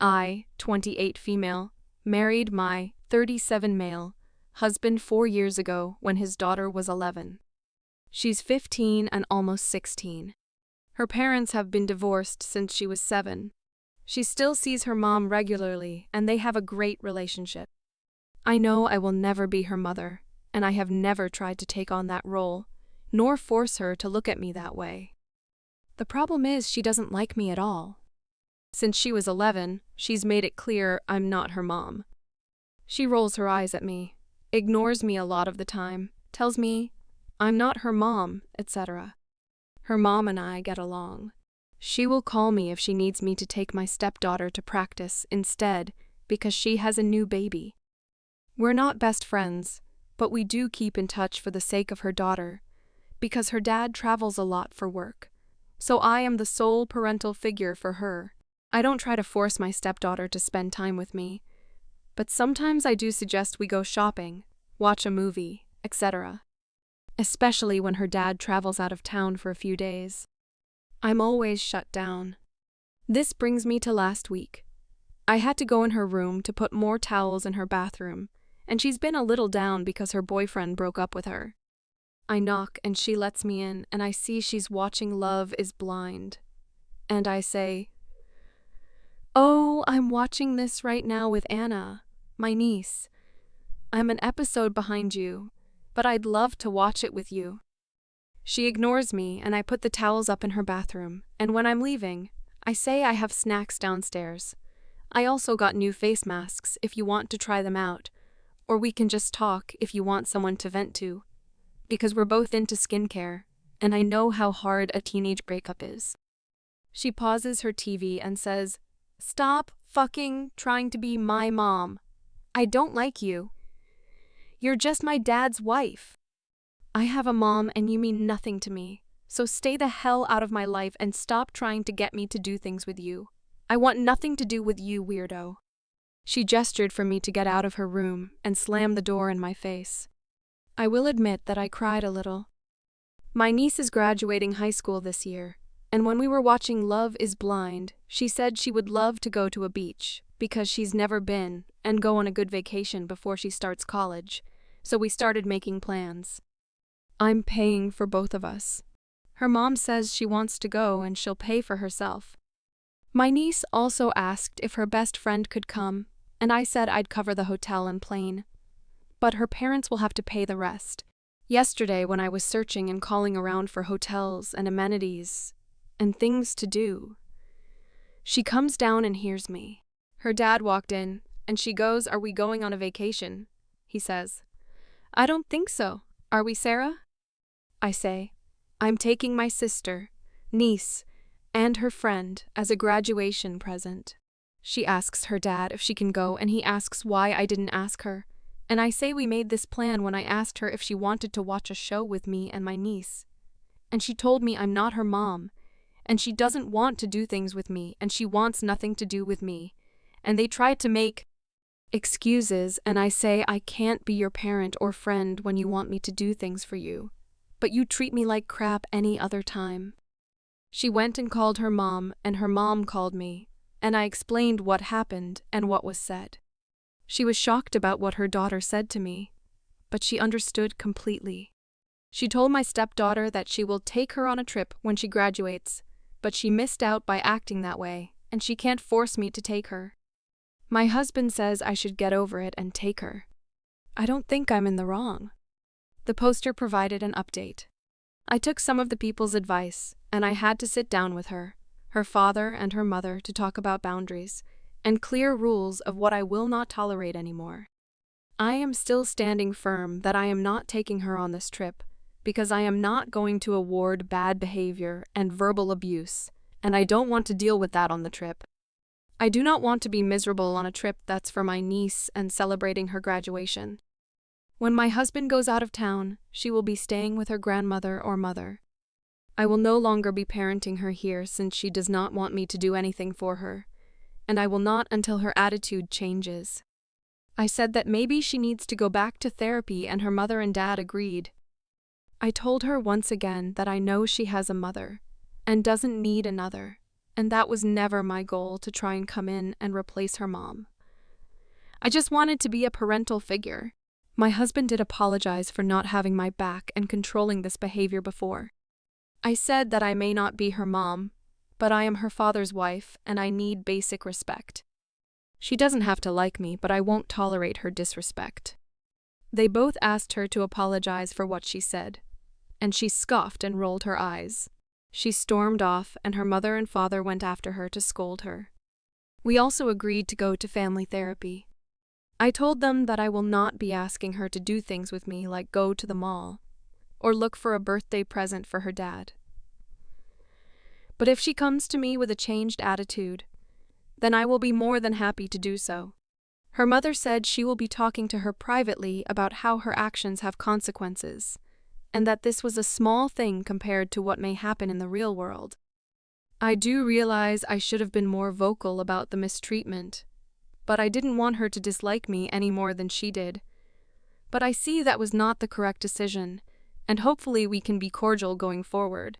I, 28 female, married my 37 male husband 4 years ago when his daughter was 11. She's 15 and almost 16. Her parents have been divorced since she was 7. She still sees her mom regularly and they have a great relationship. I know I will never be her mother, and I have never tried to take on that role, nor force her to look at me that way. The problem is she doesn't like me at all. Since she was 11, she's made it clear I'm not her mom. She rolls her eyes at me, ignores me a lot of the time, tells me I'm not her mom, etc. Her mom and I get along. She will call me if she needs me to take my stepdaughter to practice instead because she has a new baby. We're not best friends, but we do keep in touch for the sake of her daughter, because her dad travels a lot for work. So I am the sole parental figure for her. I don't try to force my stepdaughter to spend time with me, but sometimes I do suggest we go shopping, watch a movie, etc. Especially when her dad travels out of town for a few days. I'm always shut down. This brings me to last week. I had to go in her room to put more towels in her bathroom, and she's been a little down because her boyfriend broke up with her. I knock and she lets me in, and I see she's watching Love is Blind. And I say, "Oh, I'm watching this right now with Anna, my niece. I'm an episode behind you, but I'd love to watch it with you." She ignores me, and I put the towels up in her bathroom, and when I'm leaving, I say I have snacks downstairs. I also got new face masks if you want to try them out, or we can just talk if you want someone to vent to, because we're both into skincare, and I know how hard a teenage breakup is. She pauses her TV and says, "Stop fucking trying to be my mom. I don't like you. You're just my dad's wife. I have a mom and you mean nothing to me, so stay the hell out of my life and stop trying to get me to do things with you. I want nothing to do with you, weirdo." She gestured for me to get out of her room and slammed the door in my face. I will admit that I cried a little. My niece is graduating high school this year, and when we were watching Love is Blind, she said she would love to go to a beach because she's never been and go on a good vacation before she starts college, so we started making plans. I'm paying for both of us. Her mom says she wants to go and she'll pay for herself. My niece also asked if her best friend could come, and I said I'd cover the hotel and plane. But her parents will have to pay the rest. Yesterday, when I was searching and calling around for hotels and amenities and things to do, she comes down and hears me. Her dad walked in, and she goes, "Are we going on a vacation?" He says, "I don't think so. Are we, Sarah?" I say, "I'm taking my sister, niece, and her friend as a graduation present." She asks her dad if she can go, and he asks why I didn't ask her. And I say we made this plan when I asked her if she wanted to watch a show with me and my niece. And she told me I'm not her mom, and she doesn't want to do things with me, and she wants nothing to do with me. And they tried to make excuses, and I say I can't be your parent or friend when you want me to do things for you, but you treat me like crap any other time. She went and called her mom, and her mom called me, and I explained what happened and what was said. She was shocked about what her daughter said to me, but she understood completely. She told my stepdaughter that she will take her on a trip when she graduates, but she missed out by acting that way, and she can't force me to take her. My husband says I should get over it and take her. I don't think I'm in the wrong. The poster provided an update. I took some of the people's advice, and I had to sit down with her father and her mother to talk about boundaries and clear rules of what I will not tolerate anymore. I am still standing firm that I am not taking her on this trip because I am not going to award bad behavior and verbal abuse, and I don't want to deal with that on the trip. I do not want to be miserable on a trip that's for my niece and celebrating her graduation. When my husband goes out of town, she will be staying with her grandmother or mother. I will no longer be parenting her here since she does not want me to do anything for her, and I will not until her attitude changes. I said that maybe she needs to go back to therapy, and her mother and dad agreed. I told her once again that I know she has a mother and doesn't need another, and that was never my goal to try and come in and replace her mom. I just wanted to be a parental figure. My husband did apologize for not having my back and controlling this behavior before. I said that I may not be her mom, but I am her father's wife and I need basic respect. She doesn't have to like me, but I won't tolerate her disrespect. They both asked her to apologize for what she said, and she scoffed and rolled her eyes. She stormed off, and her mother and father went after her to scold her. We also agreed to go to family therapy. I told them that I will not be asking her to do things with me like go to the mall or look for a birthday present for her dad. But if she comes to me with a changed attitude, then I will be more than happy to do so. Her mother said she will be talking to her privately about how her actions have consequences, and that this was a small thing compared to what may happen in the real world. I do realize I should have been more vocal about the mistreatment, but I didn't want her to dislike me any more than she did. But I see that was not the correct decision, and hopefully we can be cordial going forward.